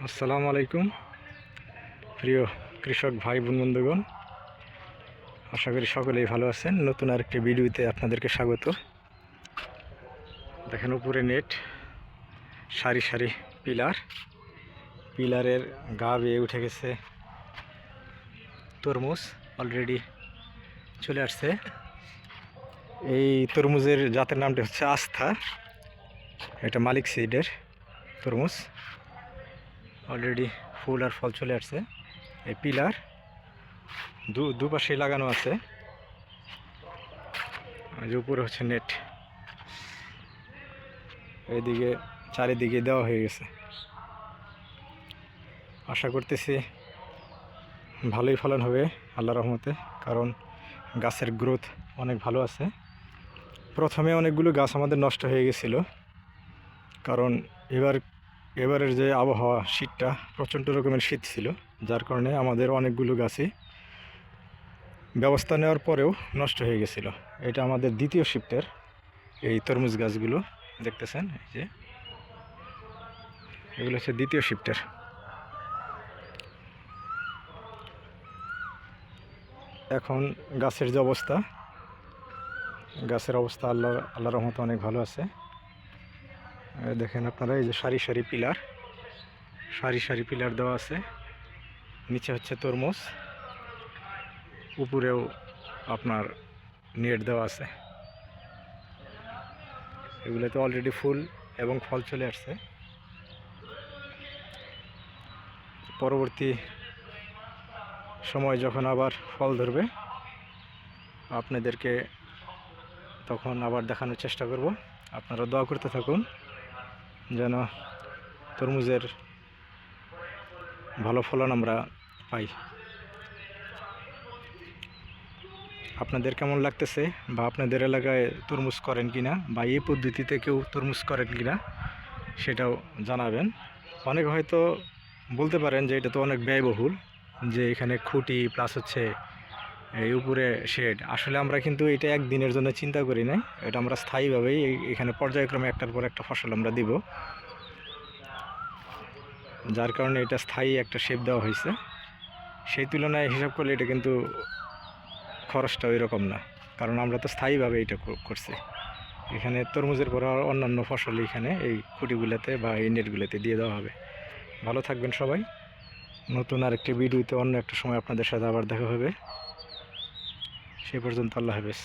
আসসালামু আলাইকুম প্রিয় কৃষক ভাই বোন বন্ধুগণ, আশা করি সকলেই ভালো আছেন। নতুন আরেকটি ভিডিওতে আপনাদেরকে স্বাগত। দেখেন উপরে নেট, সারি সারি পিলারের গা বেয়ে উঠে গেছে তরমুজ, অলরেডি চলে আসছে। এই তরমুজের জাতের নামটি হচ্ছে আস্থা। এটা মালিক সিডের তরমুজ। অলরেডি ফুল আর ফল চলে আসছে। এই পিলার দুপাশে লাগানো আছে। আর উপরে হচ্ছে নেট, এইদিকে চারিদিকে দেওয়া হয়ে গেছে। আশা করতেছি ভালোই ফলন হবে আল্লাহর রহমতে, কারণ গাছের গ্রোথ অনেক ভালো আছে। প্রথমে অনেকগুলো গাছ আমাদের নষ্ট হয়ে গেছিল, কারণ এবারের যে আবহাওয়া, শীতটা প্রচণ্ড রকমের শীত ছিল, যার কারণে আমাদের অনেকগুলো গাছই ব্যবস্থা নেওয়ার পরেও নষ্ট হয়ে গেছিল। এটা আমাদের দ্বিতীয় শিফটের এই তরমুজ গাছগুলো দেখতেছেন, এই যে এগুলো হচ্ছে দ্বিতীয় শিফটের। এখন গাছের যে অবস্থা, আল্লাহর রহমতে অনেক ভালো আছে। দেখেন আপনারা, এই যে সারি সারি পিলার দেওয়া আছে। নিচে হচ্ছে তরমুজ, উপরেও আপনার নেট দেওয়া আছে। এগুলোতে অলরেডি ফুল এবং ফল চলে আসছে। পরবর্তী সময় যখন আবার ফল ধরবে, আপনাদেরকে তখন আবার দেখানোর চেষ্টা করব। আপনারা দোয়া করতে থাকুন যেন তরমুজের ভালো ফলন আমরা পাই। আপনাদের কেমন লাগতেছে, বা আপনাদের এলাকায় তরমুজ করেন কিনা, বা এই পদ্ধতিতে কেউ তরমুজ করেন কিনা, সেটাও জানাবেন। অনেকে হয়তো বলতে পারেন যে এটা তো অনেক ব্যয়বহুল, যে এখানে খুঁটি প্লাস হচ্ছে এই উপরে শেড। আসলে আমরা কিন্তু এটা একদিনের জন্য চিন্তা করি নাই, এটা আমরা স্থায়ীভাবেই এখানে পর্যায়ক্রমে একটার পর একটা ফসল আমরা দিব, যার কারণে এটা স্থায়ী একটা শেপ দেওয়া হয়েছে। সেই তুলনায় হিসাব করলে এটা কিন্তু খরচটা ওই রকম না, কারণ আমরা তো স্থায়ীভাবে এটা করছি। এখানে তরমুজের পর অন্যান্য ফসল এখানে এই খুঁটিগুলোতে বা এই নেটগুলোতে দিয়ে দেওয়া হবে। ভালো থাকবেন সবাই। নতুন আরেকটি ভিডিওতে অন্য একটা সময় আপনাদের সাথে আবার দেখা হবে। সেই পর্যন্ত আল্লাহ হাফেজ।